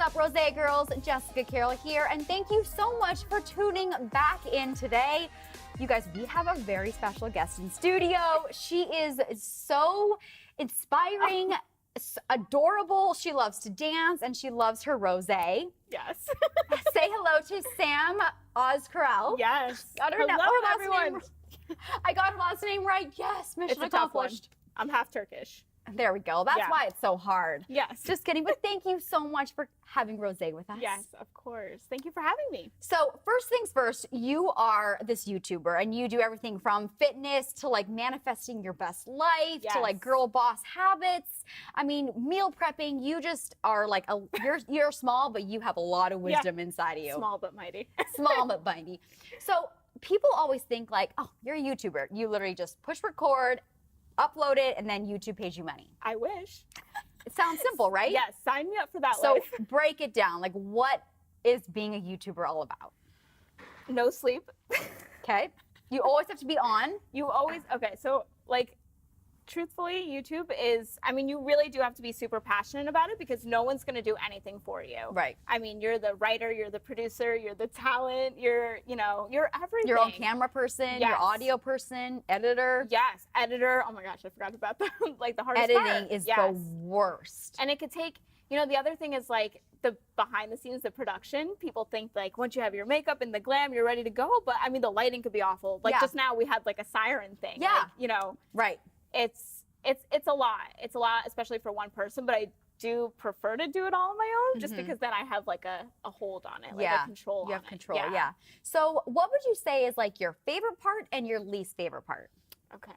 up, Rosé girls? Jessica Carroll here, and thank you so much for tuning back in today. You guys, we have a very special guest in studio. She is so inspiring, adorable. She loves to dance, and she loves her rosé. Yes. Say hello to Sam Ozkural. Yes. Hello, everyone. I got her last name right. Yes, mission accomplished. I'm half Turkish. There we go. That's why it's so hard. Yes. Just kidding. But thank you so much for having Rosé with us. Yes, of course. Thank you for having me. So first things first, you are this YouTuber and you do everything from fitness to like manifesting your best life to like girl boss habits. I mean, meal prepping. You just are like you're small, but you have a lot of wisdom inside of you. Small but mighty. Small but mighty. So people always think like, oh, you're a YouTuber. You literally just push record, upload it, and then YouTube pays you money. I wish. It sounds simple, right? Yes, sign me up for that. So life. break it down. Like, what is being a YouTuber all about? No sleep. Okay. You always have to be on. You always, okay, so like, truthfully, YouTube is, I mean, you really do have to be super passionate about it because no one's going to do anything for you. Right. I mean, you're the writer, you're the producer, you're the talent, you're everything. Your own camera person, your audio person, editor. Yes, editor. Oh my gosh, I forgot about the like the hardest part. Editing is the worst. And it could take, the other thing is like the behind the scenes, the production. People think like once you have your makeup and the glam, you're ready to go. But I mean, the lighting could be awful. Like just now we had like a siren thing. Yeah. Like, right. It's a lot. It's a lot, especially for one person, but I do prefer to do it all on my own just because then I have like a hold on it, like a control. You have control, yeah. So what would you say is like your favorite part and your least favorite part? Okay.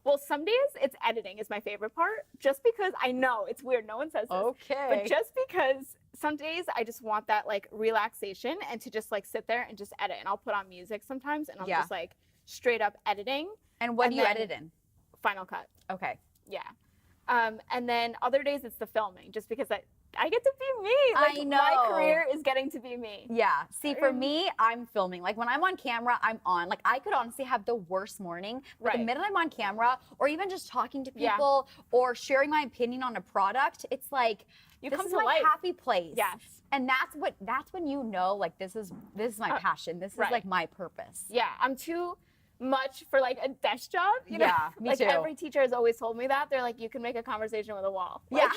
Well, some days it's editing is my favorite part just because I know it's weird. No one says this. Okay. But just because some days I just want that like relaxation and to just like sit there and just edit. And I'll put on music sometimes and I'm just like straight up editing. And what do you edit in? Final Cut. Okay. Yeah. And then other days it's the filming just because I get to be me. Like, I know. My career is getting to be me. Yeah. See, for me, I'm filming. Like when I'm on camera, I'm on. Like I could honestly have the worst morning, but the minute I'm on camera or even just talking to people or sharing my opinion on a product, it's like you this come is to my life. happy place. Yes. And that's when you know like this is my passion. This is like my purpose. Yeah. I'm too much for like a desk job, Yeah, me like too. Every teacher has always told me that. They're like, you can make a conversation with a wall. Like,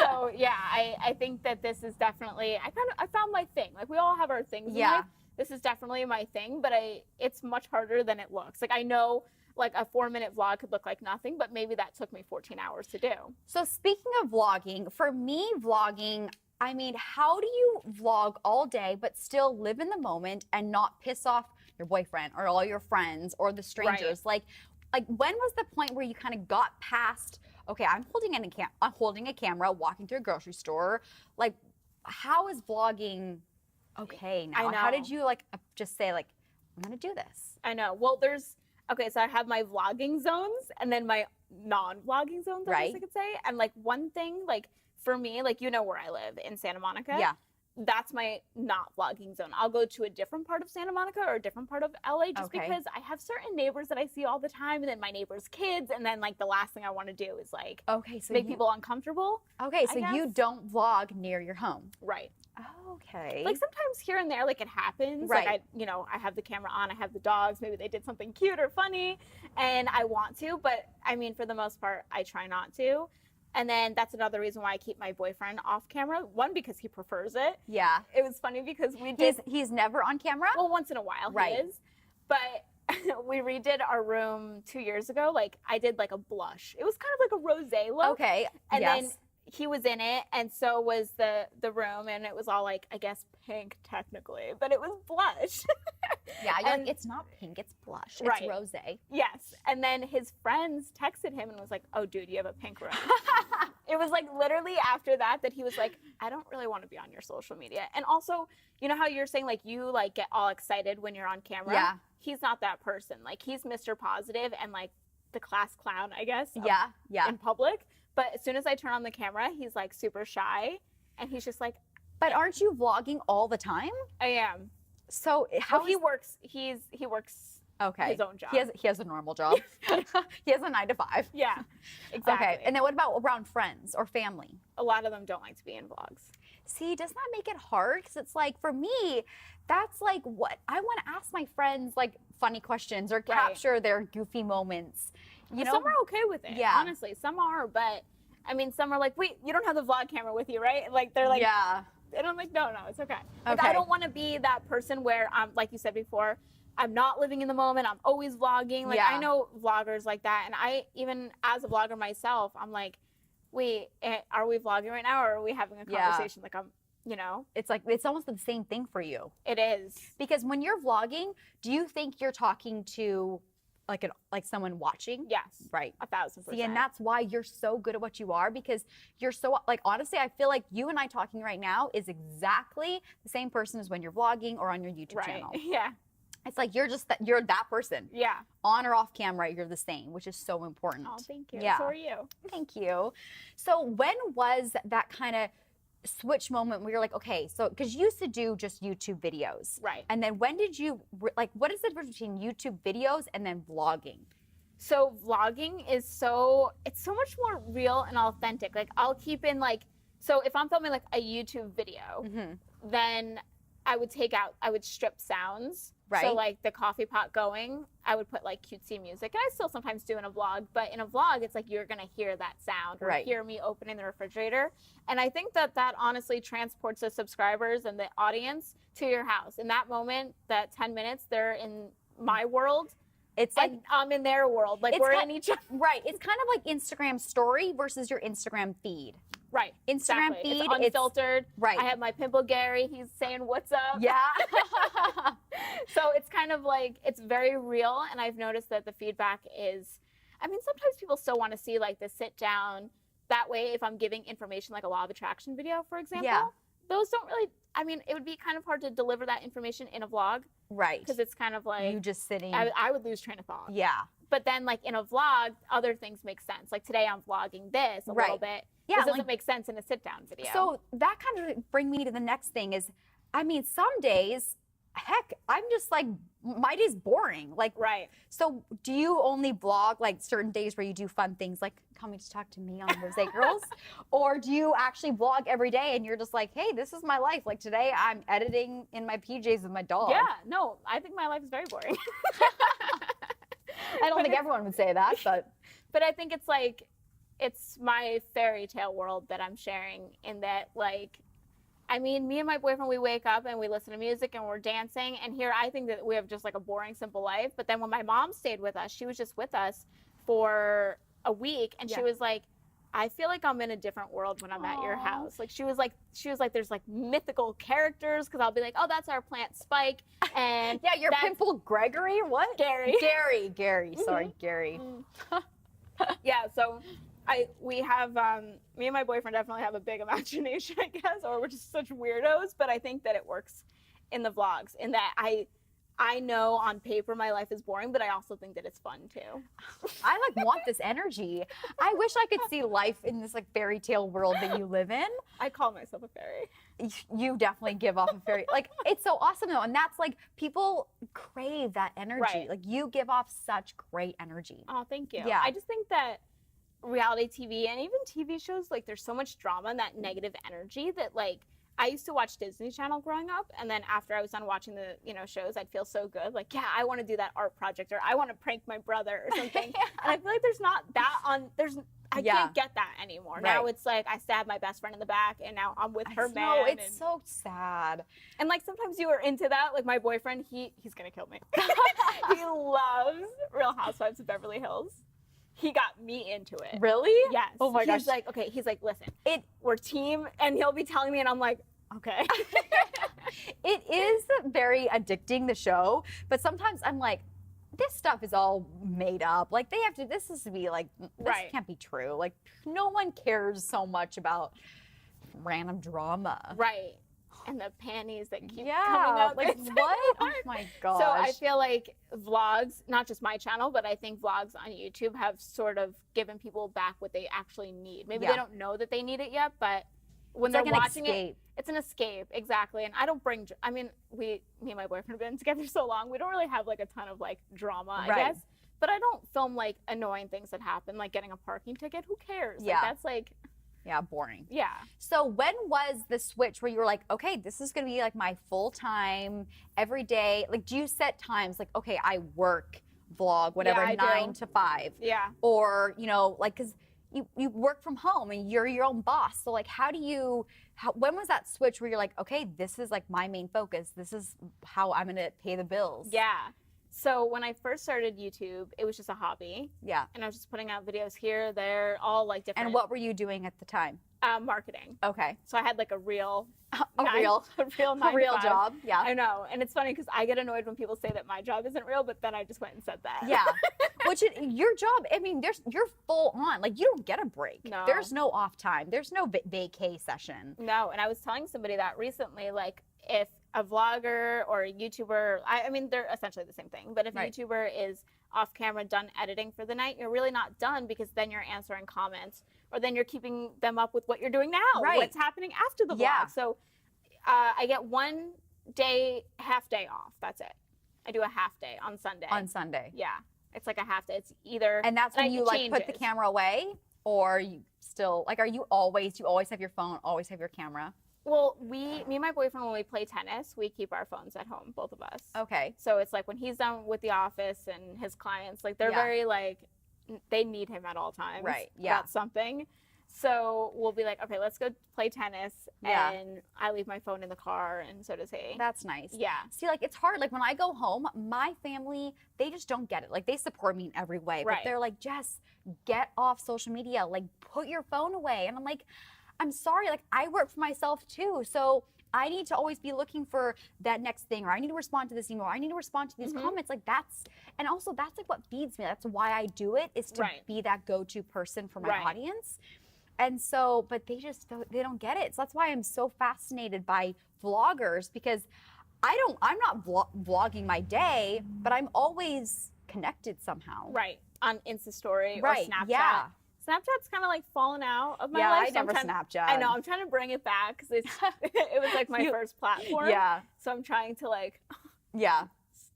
so yeah, I think that this is definitely, I found my thing. Like we all have our things in life. This is definitely my thing, but it's much harder than it looks. Like I know like a 4-minute vlog could look like nothing, but maybe that took me 14 hours to do. So speaking of vlogging, for me vlogging, I mean, how do you vlog all day but still live in the moment and not piss off your boyfriend or all your friends or the strangers? Like when was the point where you kind of got past, okay, I'm holding a camera, walking through a grocery store. Like, how is vlogging okay now? I know. How did you like just say like, I'm gonna do this? I know. Well, so I have my vlogging zones and then my non-vlogging zones, I guess I could say. And like one thing, like for me, like where I live in Santa Monica. Yeah. That's my not vlogging zone. I'll go to a different part of Santa Monica or a different part of LA just because I have certain neighbors that I see all the time and then my neighbors' kids and then like the last thing I want to do is like make people uncomfortable. Okay, so you don't vlog near your home. Right. Okay. Like sometimes here and there like it happens. Right. Like I have the camera on, I have the dogs, maybe they did something cute or funny and I want to, but I mean for the most part I try not to. And then that's another reason why I keep my boyfriend off camera. One, because he prefers it. Yeah. It was funny because we did. He's never on camera? Well, once in a while he is. But we redid our room 2 years ago. Like I did like a blush. It was kind of like a rosé look. Okay. And then he was in it and so was the room and it was all like, I guess pink technically, but it was blush. Yeah, you're like, it's not pink, it's blush. It's rosé. Yes. And then his friends texted him and was like, oh, dude, you have a pink room. It was like literally after that he was like, I don't really want to be on your social media. And also, you know how you're saying like you like get all excited when you're on camera? Yeah. He's not that person. Like he's Mr. Positive and like the class clown, I guess. Yeah. In public. But as soon as I turn on the camera, he's like super shy and he's just like. But aren't you vlogging all the time? I am. So how he works? He works Okay. his own job. He has a normal job. He has a 9 to 5. Yeah, exactly. Okay. And then what about around friends or family? A lot of them don't like to be in vlogs. See, doesn't that make it hard? Because it's like, for me, that's like what I want to ask my friends, like funny questions or capture their goofy moments. You know, some are okay with it. Yeah. Honestly, some are, but I mean, some are like, wait, you don't have the vlog camera with you, right? Like they're like, yeah. And I'm like, no, it's okay. Like, Okay. I don't want to be that person where I'm, like you said before, I'm not living in the moment. I'm always vlogging. Like, I know vloggers like that. And I, even as a vlogger myself, I'm like, wait, are we vlogging right now? Or are we having a conversation? Like, you know? It's like, it's almost the same thing for you. It is. Because when you're vlogging, do you think you're talking to like someone watching? Yes. Right. 1,000%. See, and that's why you're so good at what you are, because you're so, like, honestly, I feel like you and I talking right now is exactly the same person as when you're vlogging or on your YouTube channel. Yeah. It's like you're that person. Yeah. On or off camera, you're the same, which is so important. Oh, thank you. Yeah. So are you. Thank you. So when was that kind of switch moment where you're like, okay, so because you used to do just YouTube videos. Right. And then when did you, like, what is the difference between YouTube videos and then vlogging? So vlogging is it's so much more real and authentic. Like, I'll keep in, like, so if I'm filming like a YouTube video, then I would strip sounds. Right. So like the coffee pot going, I would put like cutesy music. And I still sometimes do in a vlog, but in a vlog, it's like you're going to hear that sound or hear me opening the refrigerator. And I think that honestly transports the subscribers and the audience to your house. In that moment, that 10 minutes, they're in my world. It's like I'm in their world. Like, we're in each other. Right. It's kind of like Instagram story versus your Instagram feed. Right. Instagram exactly. feed. It's unfiltered. Right. I have my pimple Gary. He's saying, what's up? Yeah. So it's kind of like, it's very real. And I've noticed that the feedback is, I mean, sometimes people still want to see like the sit down. That way, if I'm giving information like a law of attraction video, for example, those don't really, I mean, it would be kind of hard to deliver that information in a vlog. Right. Because it's kind of like, you just sitting. I would lose train of thought. Yeah. But then like in a vlog, other things make sense. Like today I'm vlogging this a little bit. Yeah, this doesn't make sense in a sit down video. So that kind of bring me to the next thing is, I mean, some days, heck, I'm just like, my day's boring. Like, so do you only vlog like certain days where you do fun things like coming to talk to me on Rosé Girls? Or do you actually vlog every day and you're just like, hey, this is my life. Like today I'm editing in my PJs with my dog. Yeah, no, I think my life is very boring. I don't think everyone would say that, but I think it's like, it's my fairy tale world that I'm sharing, in that, like, I mean, me and my boyfriend, we wake up and we listen to music and we're dancing. And here I think that we have just like a boring, simple life. But then when my mom stayed with us, she was just with us for a week. And she was like, I feel like I'm in a different world when I'm at your house. Like, she was like, there's like mythical characters. Cause I'll be like, oh, that's our plant Spike. And yeah, your pimple Gregory, what? Gary. Sorry, Gary. Yeah. So we have, me and my boyfriend definitely have a big imagination, I guess, or we're just such weirdos, but I think that it works in the vlogs, in that I know on paper my life is boring, but I also think that it's fun too. I like want this energy. I wish I could see life in this like fairy tale world that you live in. I call myself a fairy. You definitely give off a fairy, like, it's so awesome though. And that's like, people crave that energy. Like, you give off such great energy. Oh, thank you. Yeah. I just think that reality TV and even TV shows, like, there's so much drama and that negative energy that, like, I used to watch Disney Channel growing up, and then after I was done watching the, shows, I'd feel so good. Like, yeah, I want to do that art project, or I want to prank my brother or something. And I feel like there's not that I can't get that anymore. Now it's like I stabbed my best friend in the back and now I'm with her man. No, it's so sad. And like sometimes you are into that. Like my boyfriend, he's going to kill me. He loves Real Housewives of Beverly Hills. He got me into it. Really? Yes. Oh my gosh. He's like, okay, listen, we're team, and he'll be telling me and I'm like, okay. It is very addicting, the show, but sometimes I'm like, this stuff is all made up. Like this is to be like, this can't be true. Like no one cares so much about random drama. Right. And the panties that keep coming up. Like what? Oh my gosh. So I feel like vlogs, not just my channel, but I think vlogs on YouTube have sort of given people back what they actually need. Maybe they don't know that they need it yet, but when It's they're like an watching escape. it, it's an escape, exactly. And I don't bring, I mean, me and my boyfriend have been together so long, we don't really have like a ton of like drama, I Right. guess. But I don't film like annoying things that happen, like getting a parking ticket. Who cares? Yeah. Like, that's like, Yeah, boring. yeah. So when was the switch where you were like, okay, this is going to be like my full time every day? Like, do you set times like, okay, I work, vlog, whatever, Yeah, I 9 do. to 5? Yeah. Or, you know, like, because you work from home and you're your own boss. So like, when was that switch where you're like, okay, this is like my main focus. This is how I'm going to pay the bills. Yeah. So when I first started YouTube, it was just a hobby. Yeah. And I was just putting out videos here, there, all like different. And what were you doing at the time? Marketing. Okay. So I had like a real A real job. Yeah. I know. And it's funny because I get annoyed when people say that my job isn't real, but then I just went and said that. Yeah. Your job, I mean, you're full on. Like, you don't get a break. No. There's no off time. There's no vacay session. No. And I was telling somebody that recently, like, if a vlogger or a YouTuber, I mean, they're essentially the same thing, but if Right. a YouTuber is off camera done editing for the night, you're really not done because then you're answering comments or then you're keeping them up with what you're doing now, Right. what's happening after the vlog. Yeah. So I get 1 day, half day off. That's it. I do a half day on Sunday. On Sunday. Yeah. It's like a half day. It's either. And that's when it you like put the changes. camera away, or you still like, do you always have your phone, always have your camera? Well, me and my boyfriend, when we play tennis, we keep our phones at home, both of us. Okay. So it's like when he's done with the office and his clients, like they're Yeah. very like, they need him at all times. Right, yeah. About something. So we'll be like, okay, let's go play tennis. Yeah. And I leave my phone in the car, and so does he. That's nice. Yeah. See, like, it's hard. Like, when I go home, my family, they just don't get it. Like, they support me in every way. Right. But they're like, Jess, get off social media. Like, put your phone away. And I'm like, I'm sorry. Like, I work for myself too. So I need to always be looking for that next thing, or I need to respond to this email, or I need to respond to these comments. Like, and also that's like what feeds me. That's why I do it, is to Right. be that go-to person for my Right. audience. And so, but they don't get it. So that's why I'm so fascinated by vloggers, because I'm not vlogging my day, but I'm always connected somehow. Right. On Insta Story Right, or Snapchat. yeah. Snapchat's kind of like fallen out of my Yeah, life. I never Snapchat. I know. I'm trying to bring it back because it was like my first platform. Yeah. So I'm trying to like, Yeah.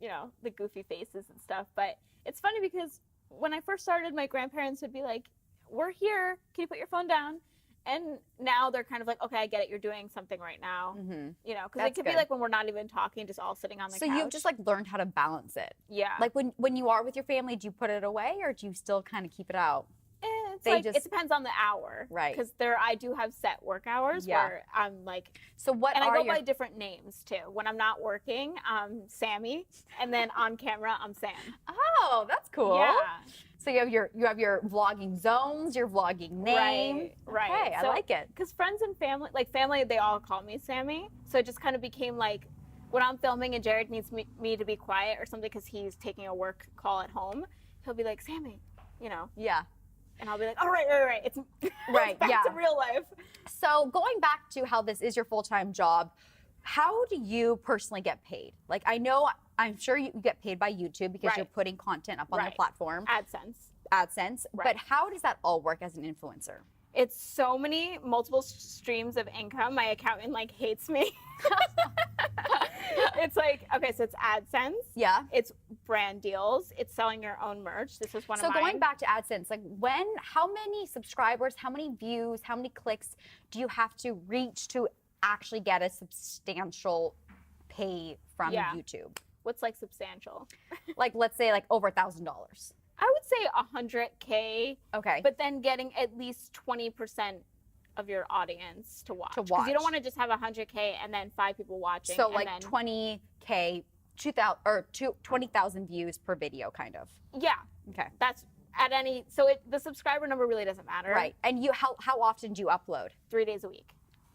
you know, the goofy faces and stuff. But it's funny because when I first started, my grandparents would be like, we're here. Can you put your phone down? And now they're kind of like, okay, I get it. You're doing something right now. Mm-hmm. You know, because it That's could good. be like when we're not even talking, just all sitting on the So couch. you've just like learned how to balance it. yeah. Like when you are with your family, do you put it away, or do you still kind of keep it out? It's they like, just- it depends on the hour. Right. Because I do have set work hours Yeah. where I'm like, So what and I are go your by different names too. When I'm not working, I'm Sammy, and then on camera, I'm Sam. Oh, that's cool. Yeah. So you have your vlogging zones, your vlogging name. Right. Okay, I So- like it. Because friends and family, they all call me Sammy. So it just kind of became like, when I'm filming and Jared needs me to be quiet or something because he's taking a work call at home, he'll be like, Sammy, you know, Yeah. and I'll be like, all right. It's Right, it's back yeah. to real life. So going back to how this is your full-time job, how do you personally get paid? Like, I'm sure you get paid by YouTube because Right. you're putting content up on their Right. platform, AdSense. AdSense. Right. But how does that all work as an influencer? It's so many multiple streams of income. My accountant like hates me. It's like, okay, so it's AdSense. Yeah. It's brand deals. It's selling your own merch. This is one So of mine. going back to AdSense, like how many subscribers, how many views, how many clicks do you have to reach to actually get a substantial pay from Yeah. YouTube? What's like substantial? Like, let's say like over $1,000. I would say 100K, Okay. but then getting at least 20% of your audience to watch. To 'Cause you don't watch. want to just have 100K and then 5 people watching. So and like then, 20K, 20,000 views per video, kind of. yeah, Okay. that's at any. So the subscriber number really doesn't matter. Right. And how often do you upload? 3 days a week.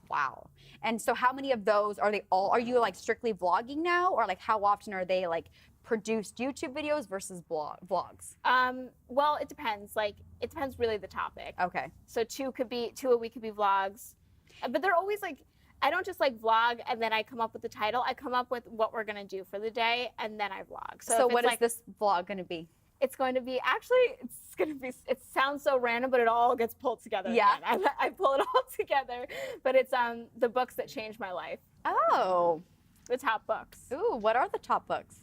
Wow. And so how many of those are you like strictly vlogging now, or like how often are they like produced YouTube videos versus vlogs? Well, it depends. Like, it depends really the topic. Okay. So 2 a week could be vlogs, but they're always like, I don't just like vlog and then I come up with the title. I come up with what we're gonna do for the day and then I vlog. So if what it's is this vlog going to be? It's going to be, it sounds so random, but it all gets pulled together. Yeah. Again. I pull it all together, but it's the books that changed my life. Oh. The top books. Ooh, what are the top books?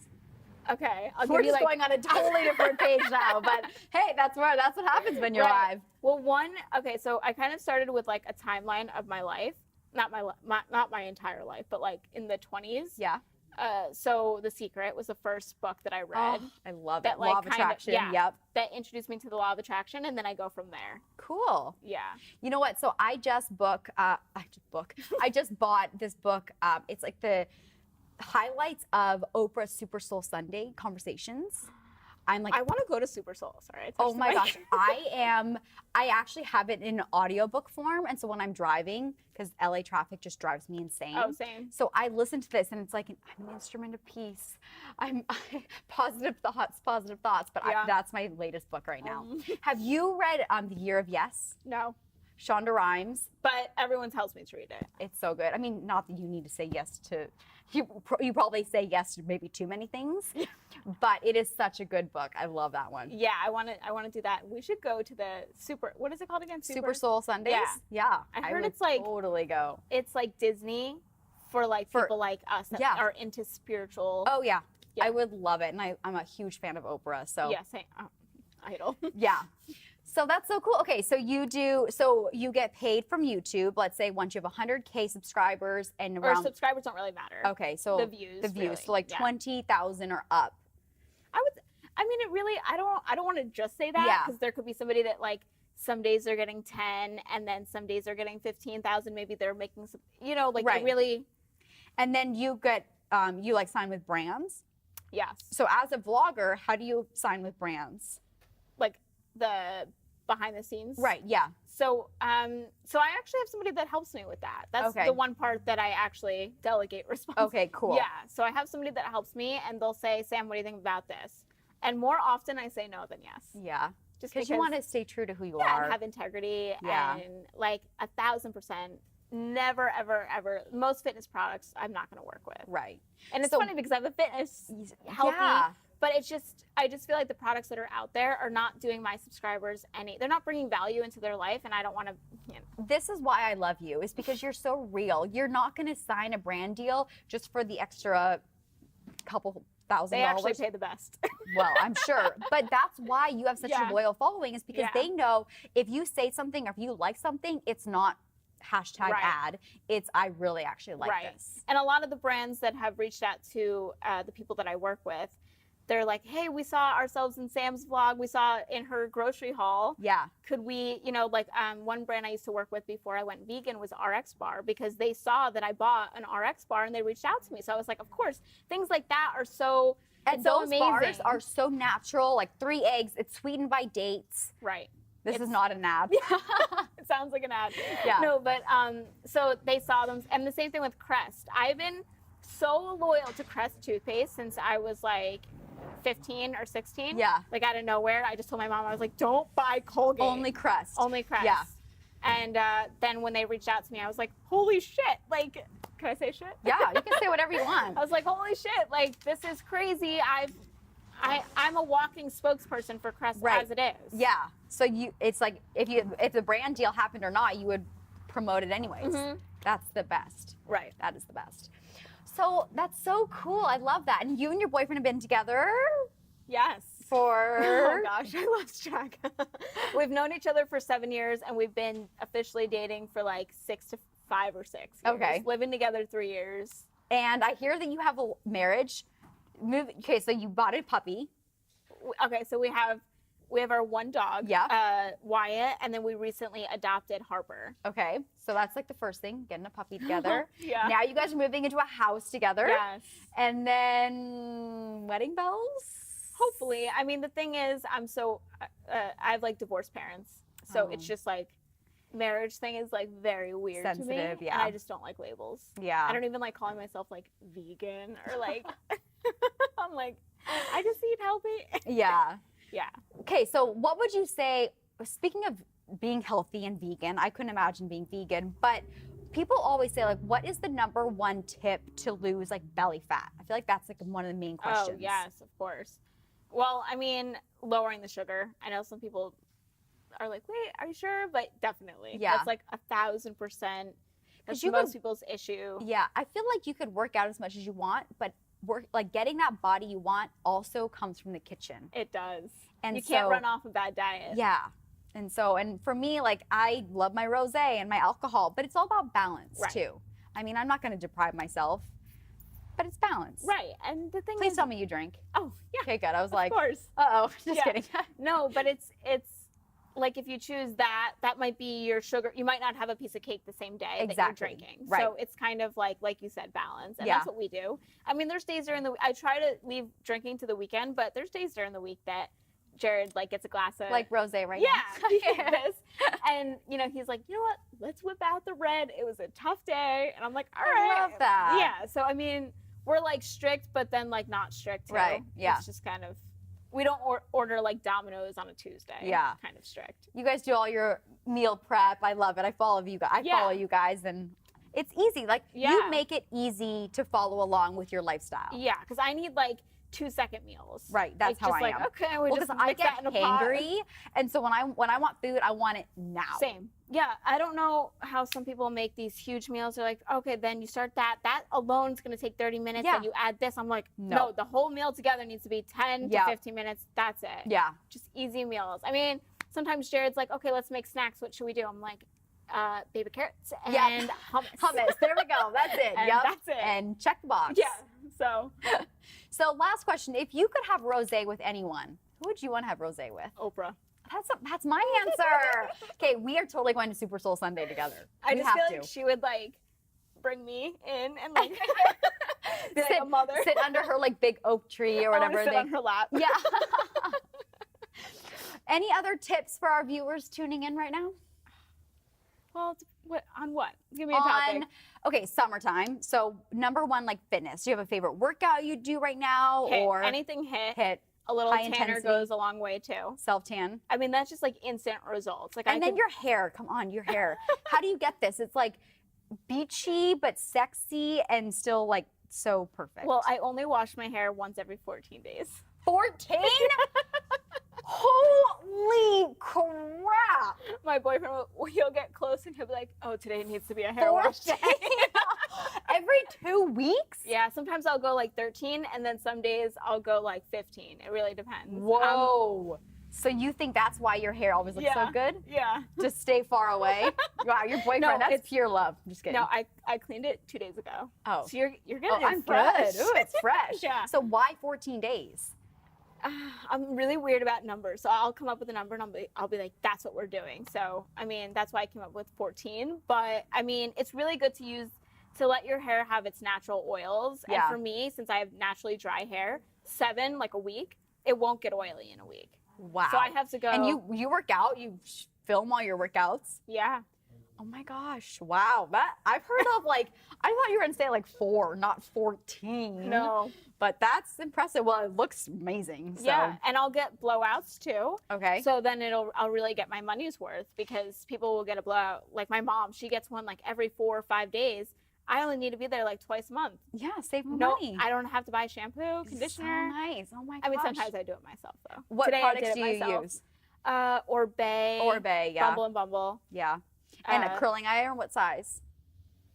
Okay. We're just going on a totally different page now, but hey, that's what happens when you're live. Well, so I kind of started with like a timeline of my life, not my entire life, but like in the 20s. Yeah. So The Secret was the first book that I read. Oh, I love that, it. like, Law of Attraction. Yep. That introduced me to the Law of Attraction, and then I go from there. Cool. Yeah. You know what? So I just bought this book. It's like the highlights of Oprah's Super Soul Sunday conversations. I'm like, I want to go to Super Soul. Sorry. Oh my gosh. I actually have it in audiobook form. And so when I'm driving, because LA traffic just drives me insane. Oh, same. So I listen to this and it's like, I'm an instrument of peace. I'm positive thoughts. But Yeah. that's my latest book right now. Have you read The Year of Yes? No. Shonda Rhimes. But everyone tells me to read it. It's so good. I mean, not that you need to say yes to, you probably say yes to maybe too many things, but it is such a good book. I love that one. Yeah, I want to do that. We should go to the what is it called again? Super Soul Sundays? Yeah. I heard it's like, totally go. It's like Disney for people like us that are into spiritual. Oh yeah. I would love it. And I'm a huge fan of Oprah, so. Yeah, same. Idol. Yeah. So that's so cool. Okay, so you get paid from YouTube, let's say once you have 100K subscribers and around. Or subscribers don't really matter. Okay, so the views. Really. So like 20,000 or up. I don't want to just say that because there could be somebody that like some days they're getting 10 and then some days they're getting 15,000. Maybe they're making some, Right. It really. And then you get, you like sign with brands. Yes. So as a vlogger, how do you sign with brands? Like the behind the scenes. Right. Yeah. So I actually have somebody that helps me with that. That's the one part that I actually delegate responsibility. Okay, cool. Yeah. So I have somebody that helps me and they'll say, Sam, what do you think about this? And more often I say no than yes. Yeah. Just because you want to stay true to who you are. Yeah, and have integrity and like 1,000%. Never, ever, ever. Most fitness products I'm not going to work with. Right. And it's funny because I'm a fitness healthy, but I just feel like the products that are out there are not doing my subscribers they're not bringing value into their life, and I don't want to. This is why I love you, is because you're so real. You're not going to sign a brand deal just for the extra couple $1,000. They actually pay the best. Well, I'm sure. But that's why you have such a loyal following, is because they know if you say something or if you like something, it's not #ad. It's I really actually like this. And a lot of the brands that have reached out to the people that I work with, they're like, hey, we saw ourselves in Sam's vlog. We saw in her grocery haul. Yeah. Could we, one brand I used to work with before I went vegan was RX Bar, because they saw that I bought an RX bar and they reached out to me. So I was like, of course, things like that are so And so those amazing. bars are so natural, like 3 eggs. It's sweetened by dates. Right. This is not an ad. It sounds like an ad. Yeah. No, but so they saw them, and the same thing with Crest. I've been so loyal to Crest toothpaste since I was like 15 or 16. Yeah. Like out of nowhere, I just told my mom, I was like, don't buy Colgate. Only Crest. Only Crest. Yeah. And then when they reached out to me, I was like, holy shit. Like, can I say shit? Yeah, you can say whatever you want. I was like, holy shit. Like, this is crazy. I'm a walking spokesperson for Crest as it is. Yeah. So it's like if the brand deal happened or not, you would promote it anyways. Mm-hmm. That's the best. Right. That is the best. So that's so cool. I love that. And you and your boyfriend have been together? Yes. For oh gosh, I lost track. We've known each other for 7 years, and we've been officially dating for like 5 or 6 years. Okay. Living together 3 years. And I hear that you have a marriage. Okay, so you bought a puppy. Okay, so we have our one dog, Wyatt, and then we recently adopted Harper. Okay, so that's like the first thing, getting a puppy together. Yeah. Now you guys are moving into a house together. Yes. And then wedding bells? Hopefully. I mean, the thing is, I have like divorced parents, so it's just like marriage thing is like very weird sensitive, to me. And I just don't like labels. Yeah. I don't even like calling myself like vegan or like I'm like, I just eat healthy. Yeah. Yeah. Okay, so what would you say, speaking of being healthy and vegan, I couldn't imagine being vegan, but people always say, like, what is the #1 tip to lose like belly fat? I feel like that's like one of the main questions. Oh, yes, of course. Well, I mean, lowering the sugar. I know some people are like, wait, are you sure? But definitely. Yeah. That's like 1,000%. That's you most people's issue. Yeah, I feel like you could work out as much as you want, but like getting that body you want also comes from the kitchen. It does. And you can't run off a bad diet. Yeah. And for me, like, I love my rosé and my alcohol, but it's all about balance too. I mean, I'm not going to deprive myself, but it's balance. Right. And the thing is, please tell me you drink. Oh, yeah. Okay, good. I was like, of course. Uh-oh, just kidding. No, but it's like if you choose that might be your sugar. You might not have a piece of cake the same day that you're drinking. Right. So it's kind of like you said, balance. And Yeah. that's what we do. I mean, there's days during the I try to leave drinking to the weekend, but there's days during the week that Jared like gets a glass of like rosé right now. Yeah, this. And you know, he's like, you know what? Let's whip out the red. It was a tough day, and I'm like, all right. I love that. Yeah. So I mean, we're like strict, but then like not strict too. Right. Yeah. It's just kind of. We don't order like Domino's on a Tuesday. Yeah. Kind of strict. You guys do all your meal prep. I love it. I follow you guys. Follow you guys, and it's easy. Like you make it easy to follow along with your lifestyle. Yeah, because I need like 2-second meals. Right. That's how I am. Okay, we just I mix get that in a pot. hangry, and so when I want food, I want it now. Same. Yeah, I don't know how some people make these huge meals. They're like, okay, then you start that. That alone is going to take 30 minutes. Yeah. And you add this. I'm like, no, the whole meal together needs to be 10 to 15 minutes. That's it. Yeah. Just easy meals. I mean, sometimes Jared's like, okay, let's make snacks. What should we do? I'm like, baby carrots and hummus. Hummus. There we go. That's it. And yep. that's it. And check the box. Yeah. So. So last question: if you could have rosé with anyone, who would you want to have rosé with? Oprah. That's my answer. Okay, we are totally going to Super Soul Sunday together. I we just have feel like she would like bring me in and like be sit, like a mother. Sit under her like big oak tree or whatever. I sit on her lap. Yeah. Any other tips for our viewers tuning in right now? Well, on what? Give me a topic. Okay, summertime. So number one, like fitness. Do you have a favorite workout you do right now, or anything hit? Hit. A little high tanner intensity. goes a long way too. Self-tan. I mean, that's just like instant results. Like, and then your hair. Come on, your hair. How do you get this? It's like beachy but sexy and still like so perfect. Well, I only wash my hair once every 14 days. 14? Holy crap! My boyfriend he'll get close and he'll be like, "Oh, today needs to be a hair wash day." Every 2 weeks? Yeah, sometimes I'll go like 13, and then some days I'll go like 15. It really depends. Whoa! So you think that's why your hair always looks so good? Yeah. Just stay far away. Wow, your boyfriend, that's pure love. I'm just kidding. No, I cleaned it 2 days ago. Oh. So you're getting it I'm fresh. good. Ooh, it's fresh. Yeah. So why 14 days? I'm really weird about numbers. So I'll come up with a number and I'll be like, that's what we're doing. So, I mean, that's why I came up with 14. But, I mean, it's really good to let your hair have its natural oils. Yeah. And for me, since I have naturally dry hair, 7, like a week, it won't get oily in a week. Wow. So I have to go. And you work out? You film all your workouts? Yeah. Oh my gosh. Wow. That I've heard of like, I thought you were going to say like 4, not 14. No. But that's impressive. Well, it looks amazing. So. Yeah. And I'll get blowouts too. Okay. So then I'll really get my money's worth because people will get a blowout. Like my mom, she gets one like every 4 or 5 days. I only need to be there like twice a month. Yeah, save more No, money. I don't have to buy shampoo, conditioner. So nice. Oh my gosh. I mean, sometimes I do it myself though. What Today products I did do it you myself. use? Orbay. Orbay, yeah. Bumble and Bumble. Yeah. And a curling iron, what size?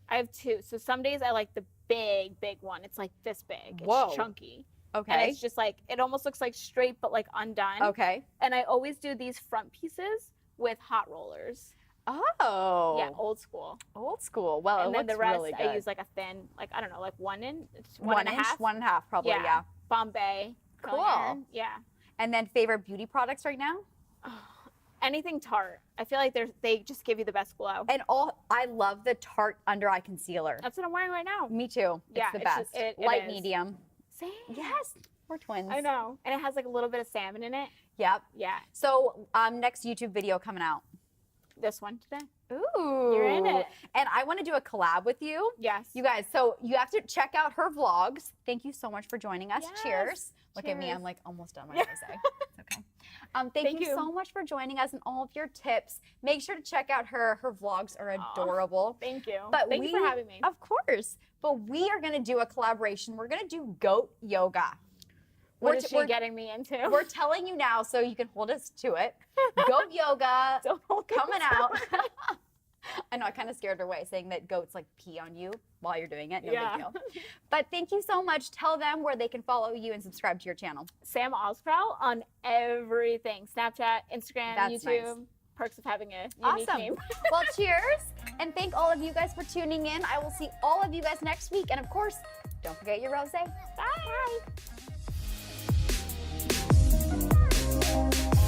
I have 2. So some days I like the big one. It's like this big. Whoa. It's chunky. Okay. And it's just like, it almost looks like straight, but like undone. Okay. And I always do these front pieces with hot rollers. Oh. Yeah, old school. Old school. Well, And it then looks the rest, really good. I use like a thin, like, I don't know, like 1 inch? 1 inch? 1.5 probably, yeah. Bombay. Cool. Iron. Yeah. And then favorite beauty products right now? Anything Tarte. I feel like they just give you the best glow. And I love the Tarte under eye concealer. That's what I'm wearing right now. Me too. Yeah, it's the it's best. just- it Light, is. medium. Same. Yes. We're twins. I know. And it has like a little bit of salmon in it. Yep. Yeah. So next YouTube video coming out. This one today. Ooh. You're in it. And I want to do a collab with you. Yes. You guys, so you have to check out her vlogs. Thank you so much for joining us. Yes. Cheers. Look at me. Cheers. I'm like almost done my rosé. It's okay. Thank you so much for joining us and all of your tips. Make sure to check out her. Her vlogs are adorable. Thank you. But Thank you for having me. Of course. But we are going to do a collaboration. We're going to do goat yoga. What is she getting me into? We're telling you now so you can hold us to it. Goat yoga coming out. I know I kind of scared her away saying that goats like pee on you while you're doing it. No big deal. But thank you so much. Tell them where they can follow you and subscribe to your channel. Sam Ozkural on everything. Snapchat, Instagram, That's YouTube. nice. Perks of having a unique Awesome. name. Well, cheers. And thank all of you guys for tuning in. I will see all of you guys next week. And of course, don't forget your rosé. Bye. Bye.